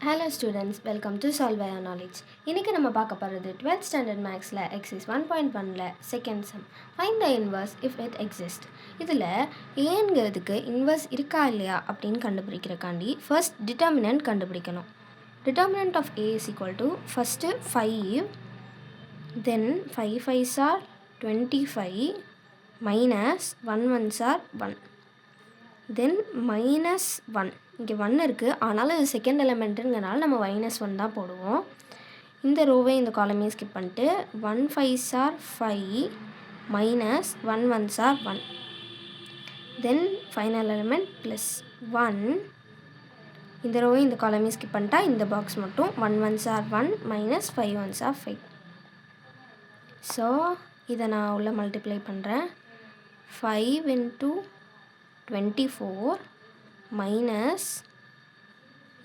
Hello students, welcome to Solve by Our Knowledge. இன்னைக்கு நம்ம பார்க்க போகிறது 12th standard mathsல exercise 1.1ல second sum. Find the inverse if it exists. இதில் ஏங்கிறதுக்கு inverse இருக்கா இல்லையா அப்படின்னு கண்டுபிடிக்கிறக்காண்டி first determinant கண்டுபிடிக்கணும். Determinant of a is equal to first 5, then 5 5s are 25 minus 1 1s are 1. Then minus 1 இங்கே 1 இருக்குது, ஆனாலும் இது செகண்ட் எலிமெண்ட்டுங்கிறனால நம்ம -1 தான் போடுவோம். இந்த ரோவை இந்த காலமையும் ஸ்கிப் பண்ணிட்டு 1 5s are 5 minus 1 1s are 1. Then final element plus 1. இந்த ரோவை இந்த காலமையும் ஸ்கிப் பண்ணிட்டா இந்த பாக்ஸ் மட்டும் 1 1s are 1 minus 5 1s are 5. So இதை நான் உள்ள மல்டிப்ளை பண்ணுறேன். 5 into 24 minus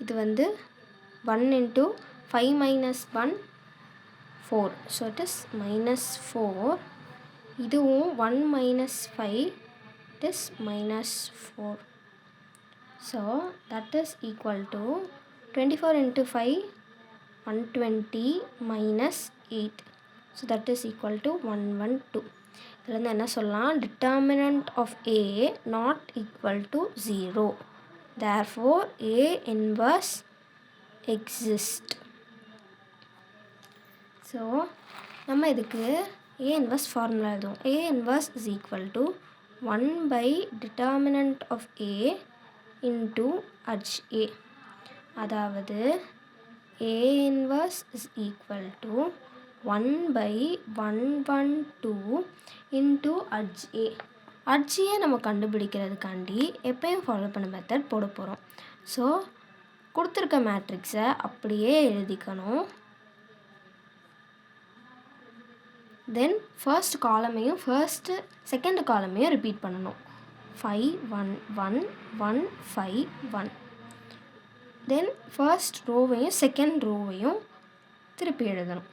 இது வந்து 1 into 5 minus 1 4, so it is minus 4. இதுவும் 1 minus 5, it is minus 4. So that is equal to 24 into 5 120 minus 8, so that is equal to 112. இதில் என்ன சொல்லலாம், determinant of a not equal to 0, therefore a inverse exist. So நம்ம இதுக்கு a inverse formula எழுதுவோம். a inverse is equal to 1 by determinant of a into h a, அதாவது a inverse is equal to 1 by 112 into HA. HA நம்ம கண்டுபிடிக்கிறதுக்காண்டி எப்பயும் follow பண்ண method போட போகிறோம். So கொடுத்துருக்க மேட்ரிக்ஸை அப்படியே எழுதிக்கணும். தென் ஃபர்ஸ்ட் காலமையும் செகண்ட் காலமையும் ரிப்பீட் பண்ணணும். 5 1 1 1 5 1. தென் ஃபர்ஸ்ட் ரோவையும் செகண்ட் ரோவையும் திருப்பி எழுதணும்.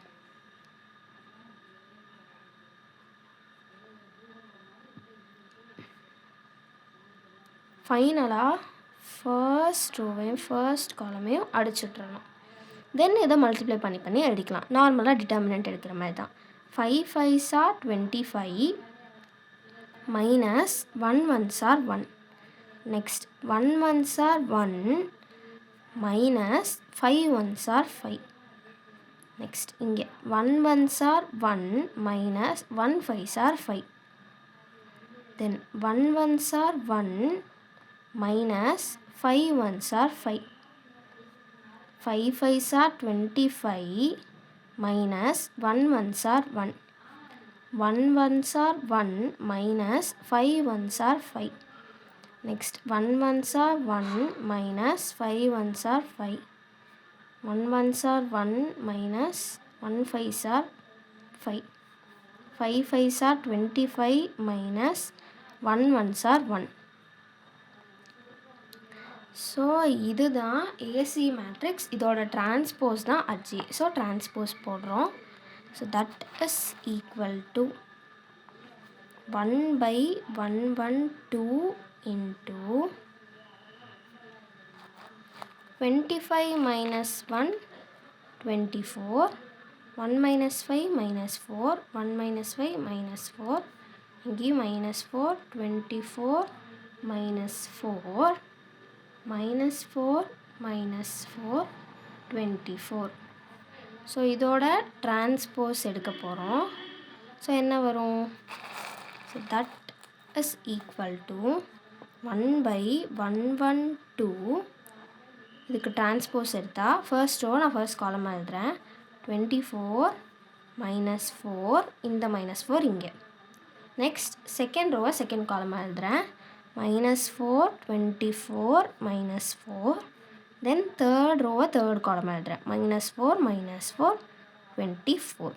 ஃபைனலாக ஃபர்ஸ்ட் ரோவையும் ஃபர்ஸ்ட் காலமையும் அடிச்சுட்றணும். தென் இதை மல்டிப்ளை பண்ணி எழுதிக்கலாம். நார்மலாக டிட்டர்மினன்ட் எடுக்கிற மாதிரி தான். 5 5s are 25 minus 1 1s are 1. Next 1 1s are 1 minus 5 1s are 5. Next இங்கே 1 1s are 1 minus 1 5s are 5. Then 1 1s are 1 minus 5 1s are 5. 5 5s are 25 minus 1 1s are 1. 1 1s are 1 minus 5 1s are 5. Next 1 1s are 1 minus 5 1s are 5. 1 1s are 1 minus 1 5s are 5. 5 5s are 25 minus 1 1s are 1. So இதுதான் AC matrix. இதோட transpose தான் HA. So transpose போடுறோம். So that is equal to 1 by 112 into 25 minus 1 24, 1 minus 5 minus 4, 1 minus 5 minus 4, இங்கே minus 4, 24 minus 4, minus 4 minus 4 24. So இதோட transpose எடுக்க போகிறோம். So என்ன வரும், so that is equal to 1 by 112. இதுக்கு டிரான்ஸ்போஸ் எடுத்தால் ஃபர்ஸ்ட் ரோ நான் ஃபர்ஸ்ட் காலமாக எழுதுகிறேன். 24 minus 4, இந்த மைனஸ் 4 இங்கே. நெக்ஸ்ட் செகண்ட் ரோவை செகண்ட் காலமாக எழுதுகிறேன். minus 4 24 minus 4. தென் தேர்ட் ரோவை தேர்ட் காலமாக எழுதுகிறேன். minus 4 minus 4 24.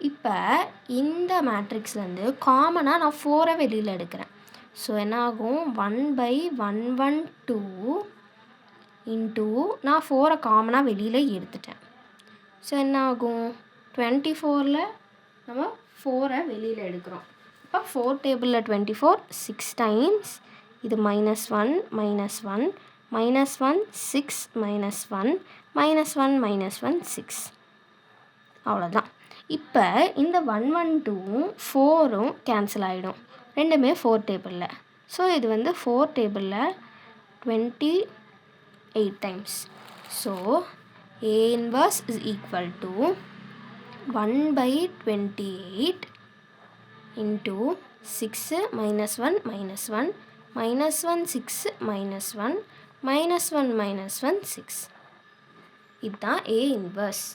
இப்போ இந்த மேட்ரிக்ஸ்லேருந்து காமனாக நான் 4 வெளியில் எடுக்கிறேன். ஸோ என்ன ஆகும், 1 by 112 இன்ட்டு நான் 4 காமனாக வெளியில் எடுத்துட்டேன். ஸோ என்ன ஆகும், 24ல் நம்ம 4 வெளியில் எடுக்கிறோம். இப்போ 4 டேபிளில் 24 6 டைம்ஸ், இது -1 -1 -1 6 -1 -1 -1 6. அவ்வளோதான். இப்போ இந்த 112ம் 4ம் கேன்சல் ஆகிடும், ரெண்டுமே 4 டேபிளில். ஸோ இது வந்து 4 டேபிளில் 28 times. So A inverse is equal to 1/28 into 6 -1 -1 -1 6 -1 -1 -1 6. இதுதான் A inverse.